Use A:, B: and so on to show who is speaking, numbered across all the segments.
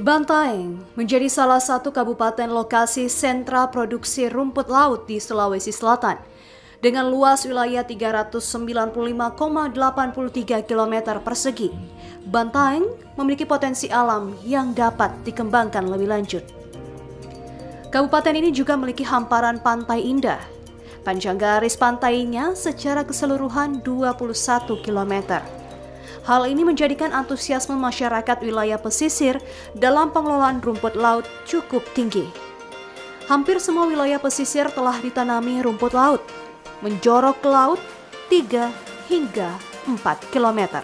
A: Bantaeng menjadi salah satu kabupaten lokasi sentra produksi rumput laut di Sulawesi Selatan. Dengan luas wilayah 395,83 km persegi, Bantaeng memiliki potensi alam yang dapat dikembangkan lebih lanjut. Kabupaten ini juga memiliki hamparan pantai indah. Panjang garis pantainya secara keseluruhan 21 km. Hal ini menjadikan antusiasme masyarakat wilayah pesisir dalam pengelolaan rumput laut cukup tinggi. Hampir semua wilayah pesisir telah ditanami rumput laut, menjorok ke laut 3 hingga 4 km.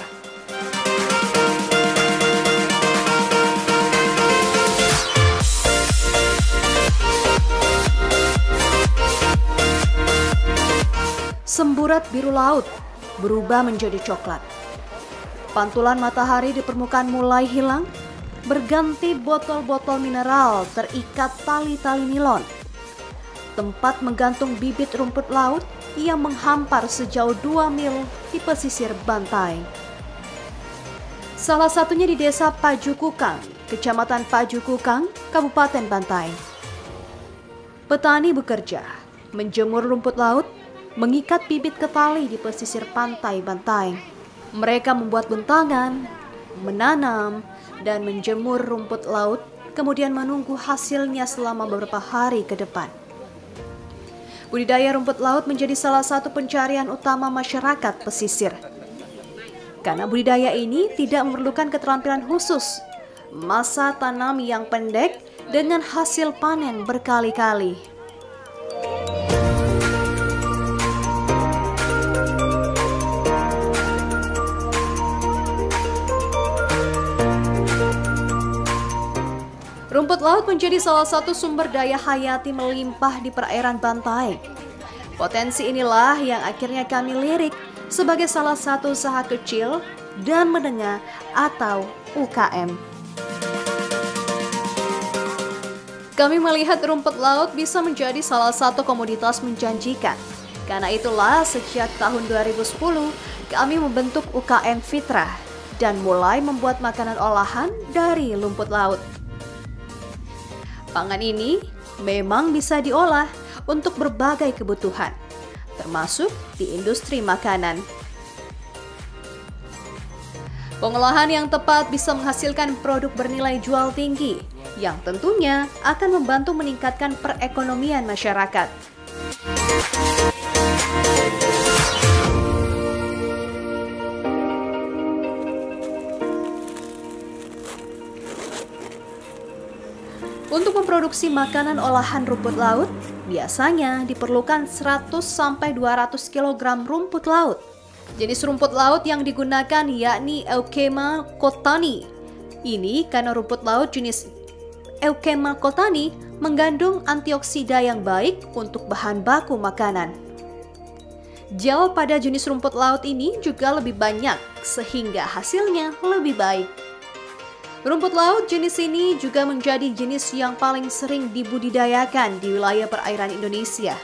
A: Semburat biru laut berubah menjadi coklat. Pantulan matahari di permukaan mulai hilang, berganti botol-botol mineral terikat tali-tali nilon. Tempat menggantung bibit rumput laut yang menghampar sejauh 2 mil di pesisir Bantaeng. Salah satunya di desa Pajukukang, Kecamatan Pajukukang, Kabupaten Bantaeng. Petani bekerja, menjemur rumput laut, mengikat bibit ke tali di pesisir pantai Bantaeng. Mereka membuat bentangan, menanam, dan menjemur rumput laut, kemudian menunggu hasilnya selama beberapa hari ke depan. Budidaya rumput laut menjadi salah satu pencarian utama masyarakat pesisir. Karena budidaya ini tidak memerlukan keterampilan khusus, masa tanam yang pendek dengan hasil panen berkali-kali. Rumput laut menjadi salah satu sumber daya hayati melimpah di perairan Bantaeng. Potensi inilah yang akhirnya kami lirik sebagai salah satu usaha kecil dan menengah atau UKM. Kami melihat rumput laut bisa menjadi salah satu komoditas menjanjikan. Karena itulah sejak tahun 2010 kami membentuk UKM Fitrah dan mulai membuat makanan olahan dari rumput laut. Pangan ini memang bisa diolah untuk berbagai kebutuhan, termasuk di industri makanan. Pengolahan yang tepat bisa menghasilkan produk bernilai jual tinggi, yang tentunya akan membantu meningkatkan perekonomian masyarakat. Untuk memproduksi makanan olahan rumput laut, biasanya diperlukan 100-200 kg rumput laut. Jenis rumput laut yang digunakan yakni Eukema cotani. Ini karena rumput laut jenis Eukema cotani mengandung antioksida yang baik untuk bahan baku makanan. Gel pada jenis rumput laut ini juga lebih banyak, sehingga hasilnya lebih baik. Rumput laut jenis ini juga menjadi jenis yang paling sering dibudidayakan di wilayah perairan Indonesia.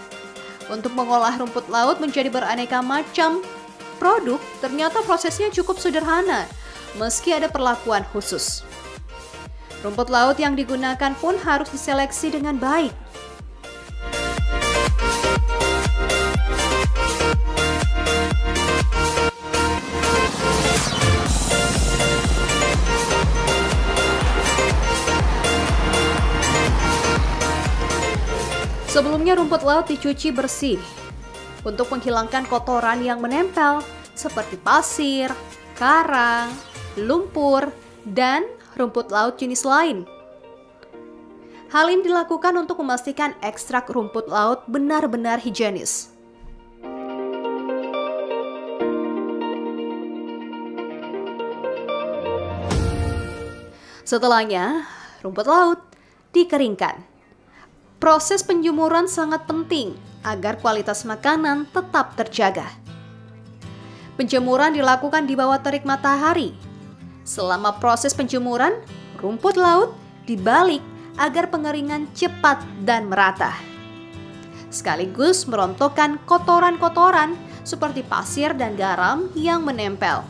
A: Untuk mengolah rumput laut menjadi beraneka macam produk, ternyata prosesnya cukup sederhana, meski ada perlakuan khusus. Rumput laut yang digunakan pun harus diseleksi dengan baik. Sebelumnya rumput laut dicuci bersih untuk menghilangkan kotoran yang menempel seperti pasir, karang, lumpur, dan rumput laut jenis lain. Hal ini dilakukan untuk memastikan ekstrak rumput laut benar-benar higienis. Setelahnya, rumput laut dikeringkan. Proses penjemuran sangat penting agar kualitas makanan tetap terjaga. Penjemuran dilakukan di bawah terik matahari. Selama proses penjemuran, rumput laut dibalik agar pengeringan cepat dan merata. Sekaligus merontokkan kotoran-kotoran seperti pasir dan garam yang menempel.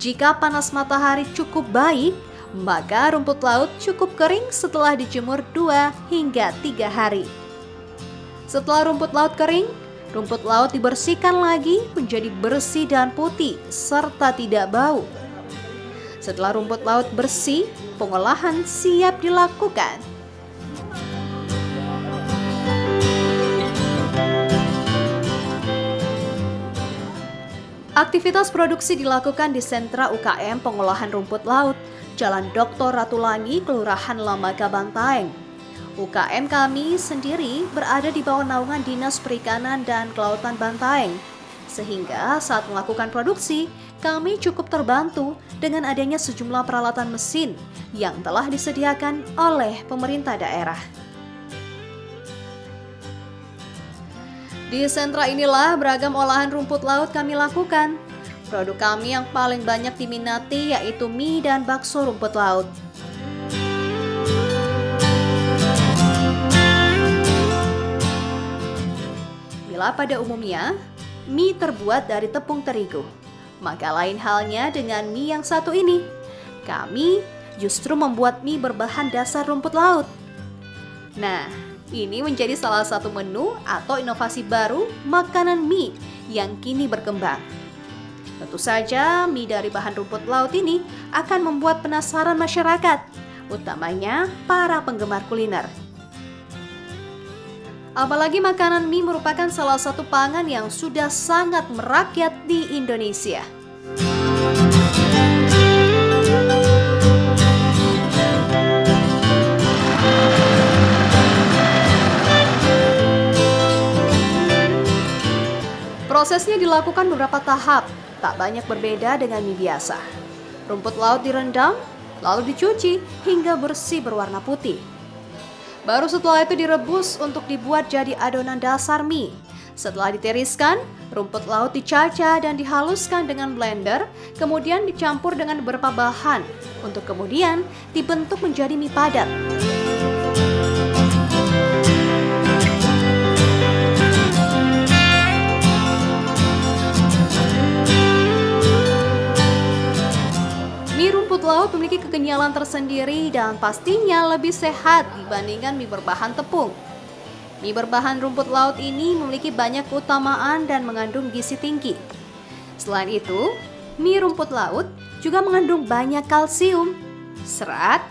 A: Jika panas matahari cukup baik, Maka rumput laut cukup kering setelah dijemur 2 hingga 3 hari. Setelah rumput laut kering, rumput laut dibersihkan lagi menjadi bersih dan putih serta tidak bau. Setelah rumput laut bersih, pengolahan siap dilakukan. Aktivitas produksi dilakukan di sentra UKM pengolahan rumput laut, Jalan Dr. Ratulangi, Kelurahan Lembaga Bantaeng. UKM kami sendiri berada di bawah naungan Dinas Perikanan dan Kelautan Bantaeng. Sehingga saat melakukan produksi, kami cukup terbantu dengan adanya sejumlah peralatan mesin yang telah disediakan oleh pemerintah daerah. Di sentra inilah beragam olahan rumput laut kami lakukan. Produk kami yang paling banyak diminati yaitu mie dan bakso rumput laut. Bila pada umumnya, mie terbuat dari tepung terigu, maka lain halnya dengan mie yang satu ini. Kami justru membuat mie berbahan dasar rumput laut. Nah, ini menjadi salah satu menu atau inovasi baru makanan mie yang kini berkembang. Tentu saja mie dari bahan rumput laut ini akan membuat penasaran masyarakat, utamanya para penggemar kuliner. Apalagi makanan mie merupakan salah satu pangan yang sudah sangat merakyat di Indonesia. Prosesnya dilakukan beberapa tahap, tak banyak berbeda dengan mie biasa. Rumput laut direndam, lalu dicuci hingga bersih berwarna putih. Baru setelah itu direbus untuk dibuat jadi adonan dasar mie. Setelah ditiriskan, rumput laut dicacah dan dihaluskan dengan blender, kemudian dicampur dengan beberapa bahan untuk kemudian dibentuk menjadi mie padat. Mie rumput laut memiliki kekenyalan tersendiri dan pastinya lebih sehat dibandingkan mie berbahan tepung. Mie berbahan rumput laut ini memiliki banyak keutamaan dan mengandung gizi tinggi. Selain itu, mie rumput laut juga mengandung banyak kalsium, serat,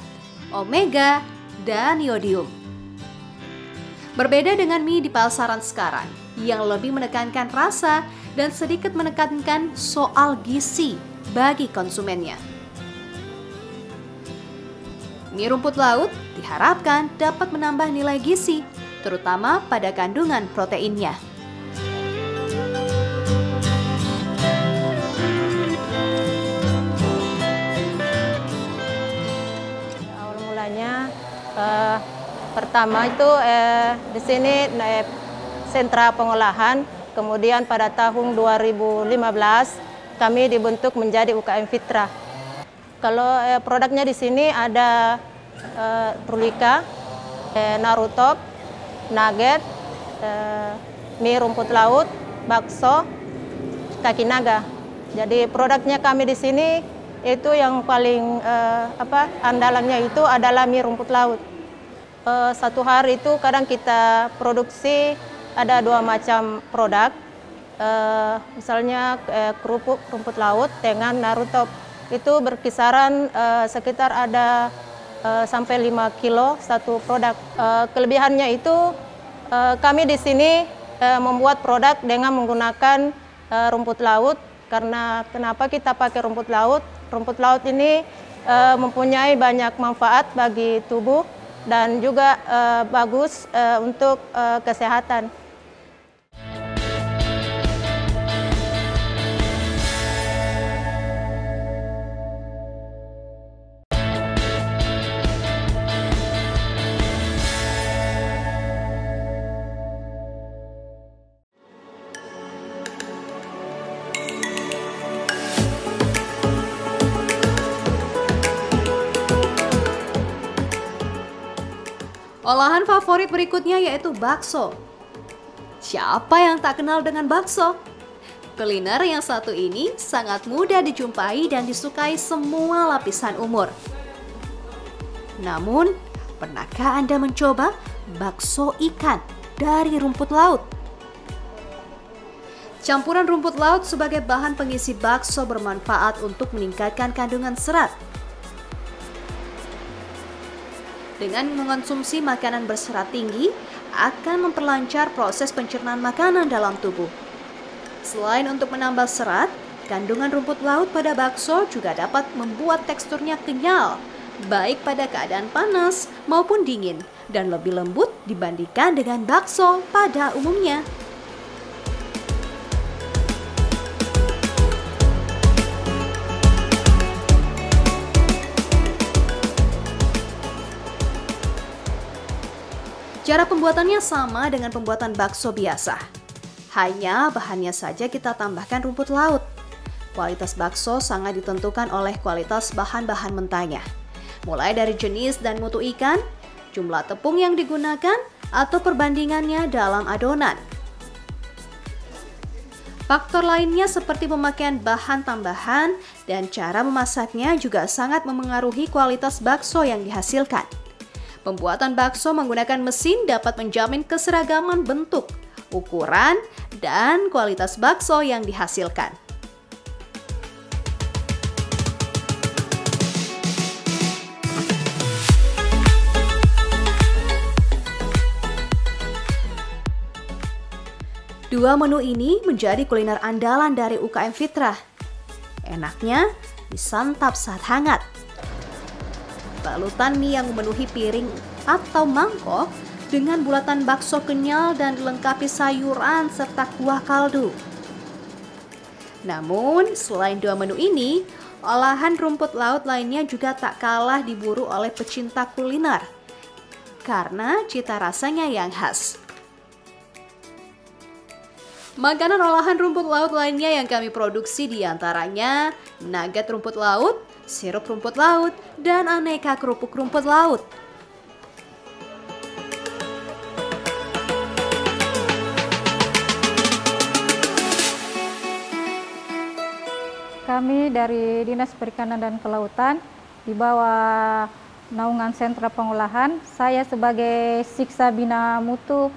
A: omega, dan iodium. Berbeda dengan mie di pasaran sekarang yang lebih menekankan rasa dan sedikit menekankan soal gizi bagi konsumennya. Mie rumput laut diharapkan dapat menambah nilai gizi, terutama pada kandungan proteinnya.
B: Awal mulanya pertama itu di sini sentra pengolahan, kemudian pada tahun 2015 kami dibentuk menjadi UKM Fitra. Kalau produknya di sini ada Trulika, Narutop, nugget, mie rumput laut, bakso, kaki naga. Jadi produknya kami di sini itu yang paling andalannya itu adalah mie rumput laut. Satu hari itu kadang kita produksi ada 2 macam produk, misalnya kerupuk rumput laut dengan Narutop. Itu berkisaran sekitar ada sampai 5 kilo satu produk. Kelebihannya itu kami di sini membuat produk dengan menggunakan rumput laut. Karena kenapa kita pakai rumput laut? Rumput laut ini mempunyai banyak manfaat bagi tubuh dan juga bagus untuk kesehatan.
A: Olahan favorit berikutnya yaitu bakso. Siapa yang tak kenal dengan bakso? Kuliner yang satu ini sangat mudah dijumpai dan disukai semua lapisan umur. Namun, pernahkah Anda mencoba bakso ikan dari rumput laut? Campuran rumput laut sebagai bahan pengisi bakso bermanfaat untuk meningkatkan kandungan serat. Dengan mengonsumsi makanan berserat tinggi, akan memperlancar proses pencernaan makanan dalam tubuh. Selain untuk menambah serat, kandungan rumput laut pada bakso juga dapat membuat teksturnya kenyal, baik pada keadaan panas maupun dingin, dan lebih lembut dibandingkan dengan bakso pada umumnya. Cara pembuatannya sama dengan pembuatan bakso biasa. Hanya bahannya saja kita tambahkan rumput laut. Kualitas bakso sangat ditentukan oleh kualitas bahan-bahan mentahnya. Mulai dari jenis dan mutu ikan, jumlah tepung yang digunakan, atau perbandingannya dalam adonan. Faktor lainnya seperti pemakaian bahan tambahan dan cara memasaknya juga sangat memengaruhi kualitas bakso yang dihasilkan. Pembuatan bakso menggunakan mesin dapat menjamin keseragaman bentuk, ukuran, dan kualitas bakso yang dihasilkan. Dua menu ini menjadi kuliner andalan dari UKM Fitrah. Enaknya disantap saat hangat. Balutan mie yang memenuhi piring atau mangkok dengan bulatan bakso kenyal dan dilengkapi sayuran serta kuah kaldu. Namun, selain dua menu ini, olahan rumput laut lainnya juga tak kalah diburu oleh pecinta kuliner karena cita rasanya yang khas. Makanan olahan rumput laut lainnya yang kami produksi diantaranya nugget rumput laut, sirup rumput laut, dan aneka kerupuk rumput laut.
C: Kami dari Dinas Perikanan dan Kelautan di bawah naungan Sentra Pengolahan, saya sebagai Siksa Bina Mutu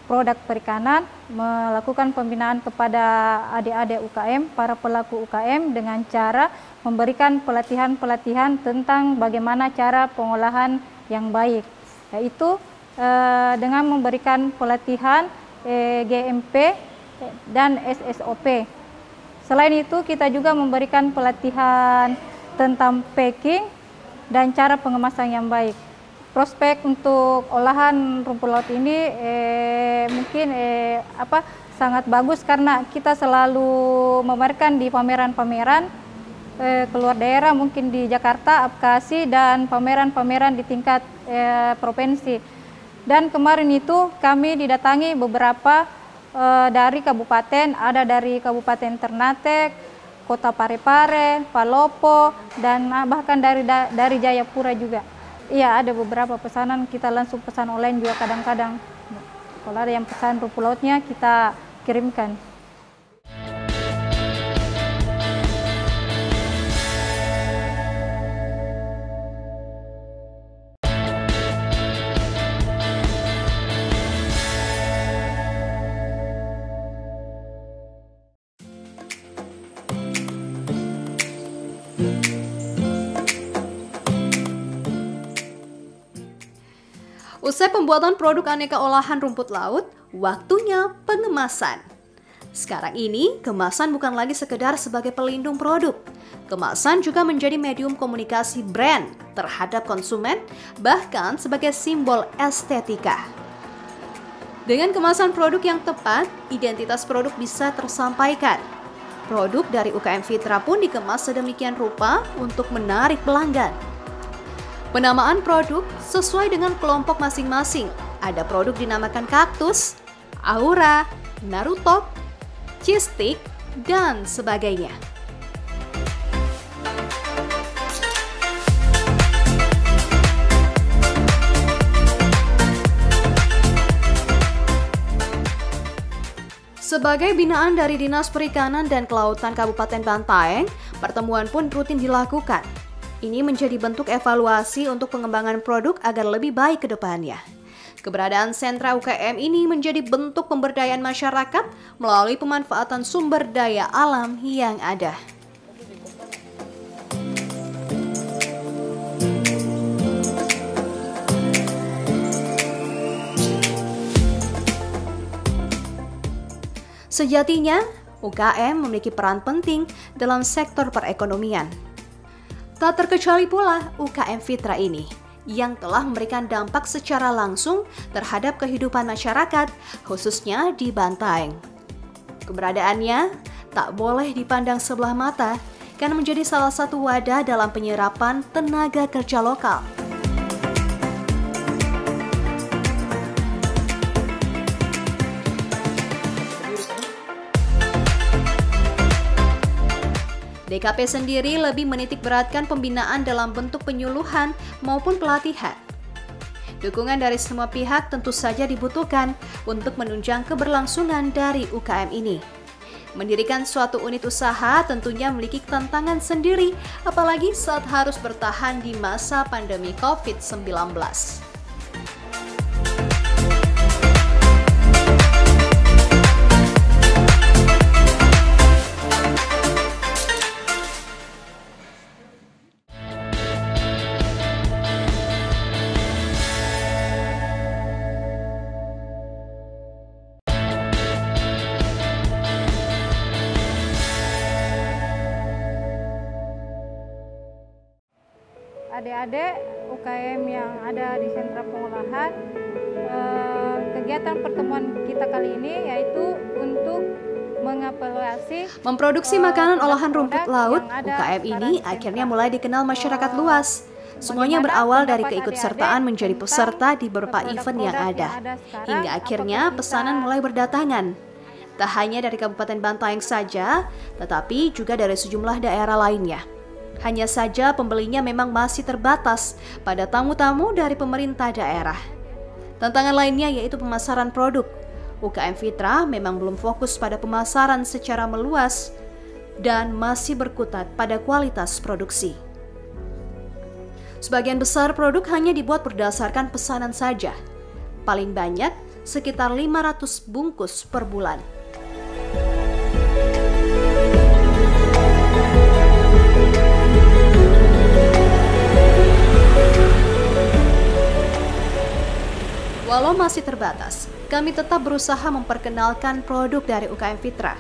C: Produk Perikanan melakukan pembinaan kepada adik-adik UKM, para pelaku UKM dengan cara memberikan pelatihan-pelatihan tentang bagaimana cara pengolahan yang baik, yaitu dengan memberikan pelatihan GMP dan SSOP. Selain itu kita juga memberikan pelatihan tentang packing dan cara pengemasan yang baik. Prospek untuk olahan rumput laut ini mungkin sangat bagus karena kita selalu memamerkan di pameran-pameran keluar daerah, mungkin di Jakarta, Bekasi, dan pameran-pameran di tingkat provinsi. Dan kemarin itu kami didatangi beberapa dari kabupaten, ada dari Kabupaten Ternate, Kota Parepare, Palopo, dan bahkan dari Jayapura juga. Iya, ada beberapa pesanan, kita langsung pesan online juga kadang-kadang. Kalau ada yang pesan rumput lautnya, kita kirimkan.
A: Usai pembuatan produk aneka olahan rumput laut, waktunya pengemasan. Sekarang ini, kemasan bukan lagi sekedar sebagai pelindung produk. Kemasan juga menjadi medium komunikasi brand terhadap konsumen, bahkan sebagai simbol estetika. Dengan kemasan produk yang tepat, identitas produk bisa tersampaikan. Produk dari UKM Fitrah pun dikemas sedemikian rupa untuk menarik pelanggan. Penamaan produk sesuai dengan kelompok masing-masing. Ada produk dinamakan kaktus, aura, Naruto, cheese stick, dan sebagainya. Sebagai binaan dari Dinas Perikanan dan Kelautan Kabupaten Bantaeng, pertemuan pun rutin dilakukan. Ini menjadi bentuk evaluasi untuk pengembangan produk agar lebih baik ke depannya. Keberadaan sentra UKM ini menjadi bentuk pemberdayaan masyarakat melalui pemanfaatan sumber daya alam yang ada. Sejatinya, UKM memiliki peran penting dalam sektor perekonomian. Tak terkecuali pula UKM Fitra ini, yang telah memberikan dampak secara langsung terhadap kehidupan masyarakat, khususnya di Bantaeng. Keberadaannya tak boleh dipandang sebelah mata, karena menjadi salah satu wadah dalam penyerapan tenaga kerja lokal. DKP sendiri lebih menitik beratkan pembinaan dalam bentuk penyuluhan maupun pelatihan. Dukungan dari semua pihak tentu saja dibutuhkan untuk menunjang keberlangsungan dari UKM ini. Mendirikan suatu unit usaha tentunya memiliki tantangan sendiri, apalagi saat harus bertahan di masa pandemi COVID-19.
C: Adik-adik UKM yang ada di sentra pengolahan, kegiatan pertemuan kita kali ini yaitu untuk mengevaluasi
A: memproduksi makanan olahan rumput laut. UKM ini akhirnya mulai dikenal masyarakat luas. Semuanya berawal dari keikutsertaan menjadi peserta di beberapa event yang ada. Hingga akhirnya pesanan mulai berdatangan. Tak hanya dari Kabupaten Bantaeng saja, tetapi juga dari sejumlah daerah lainnya. Hanya saja pembelinya memang masih terbatas pada tamu-tamu dari pemerintah daerah. Tantangan lainnya yaitu pemasaran produk. UKM Fitra memang belum fokus pada pemasaran secara meluas dan masih berkutat pada kualitas produksi. Sebagian besar produk hanya dibuat berdasarkan pesanan saja. Paling banyak sekitar 500 bungkus per bulan. Walau masih terbatas, kami tetap berusaha memperkenalkan produk dari UKM Fitra.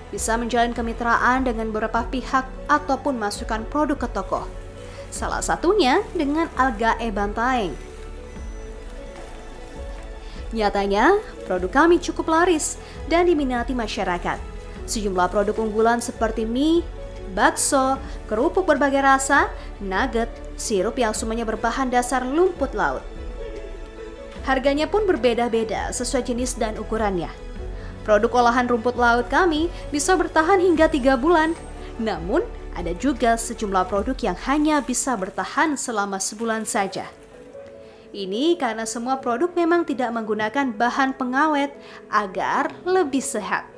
A: Bisa menjalin kemitraan dengan beberapa pihak ataupun masukkan produk ke toko. Salah satunya dengan Algae Bantaeng. Nyatanya, produk kami cukup laris dan diminati masyarakat. Sejumlah produk unggulan seperti mie, bakso, kerupuk berbagai rasa, nugget, sirup yang semuanya berbahan dasar rumput laut. Harganya pun berbeda-beda sesuai jenis dan ukurannya. Produk olahan rumput laut kami bisa bertahan hingga 3 bulan. Namun, ada juga sejumlah produk yang hanya bisa bertahan selama sebulan saja. Ini karena semua produk memang tidak menggunakan bahan pengawet agar lebih sehat.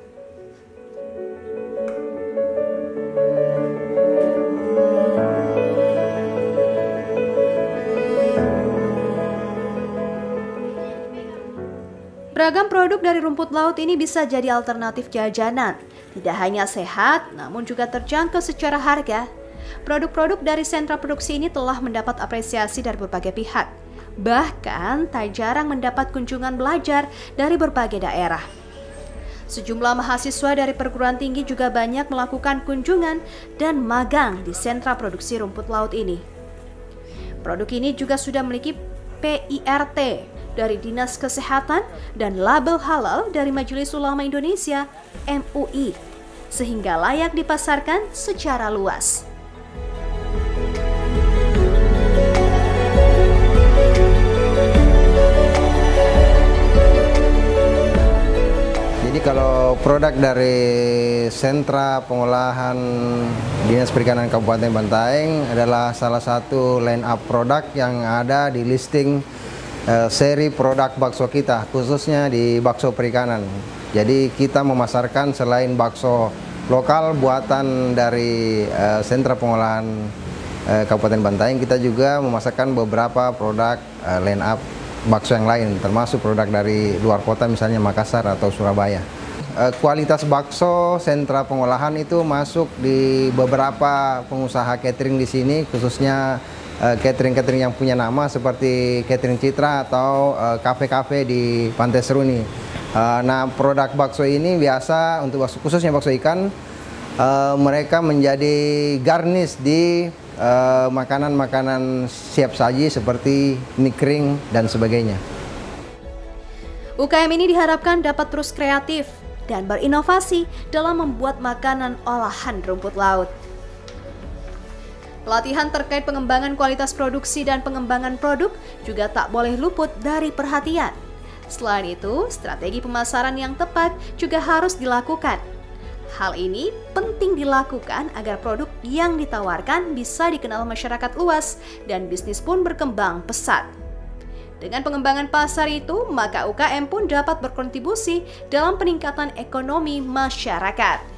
A: Beragam produk dari rumput laut ini bisa jadi alternatif jajanan. Tidak hanya sehat, namun juga terjangkau secara harga. Produk-produk dari sentra produksi ini telah mendapat apresiasi dari berbagai pihak. Bahkan tak jarang mendapat kunjungan belajar dari berbagai daerah. Sejumlah mahasiswa dari perguruan tinggi juga banyak melakukan kunjungan dan magang di sentra produksi rumput laut ini. Produk ini juga sudah memiliki PIRT dari Dinas Kesehatan dan label halal dari Majelis Ulama Indonesia (MUI), sehingga layak dipasarkan secara luas.
D: Jadi kalau produk dari sentra pengolahan Dinas Perikanan Kabupaten Bantaeng adalah salah satu line up produk yang ada di listing seri produk bakso kita, khususnya di bakso perikanan. Jadi kita memasarkan selain bakso lokal buatan dari sentra pengolahan Kabupaten Bantaeng, kita juga memasarkan beberapa produk line up bakso yang lain, termasuk produk dari luar kota, misalnya Makassar atau Surabaya. Kualitas bakso sentra pengolahan itu masuk di beberapa pengusaha catering di sini, khususnya catering-catering yang punya nama seperti Catering Citra atau kafe-kafe di Pantai Seruni. Nah, produk bakso ini biasa untuk bakso, khususnya bakso ikan, mereka menjadi garnish di makanan-makanan siap saji seperti mie kering dan sebagainya.
A: UKM ini diharapkan dapat terus kreatif dan berinovasi dalam membuat makanan olahan rumput laut. Pelatihan terkait pengembangan kualitas produksi dan pengembangan produk juga tak boleh luput dari perhatian. Selain itu, strategi pemasaran yang tepat juga harus dilakukan. Hal ini penting dilakukan agar produk yang ditawarkan bisa dikenal masyarakat luas dan bisnis pun berkembang pesat. Dengan pengembangan pasar itu, maka UKM pun dapat berkontribusi dalam peningkatan ekonomi masyarakat.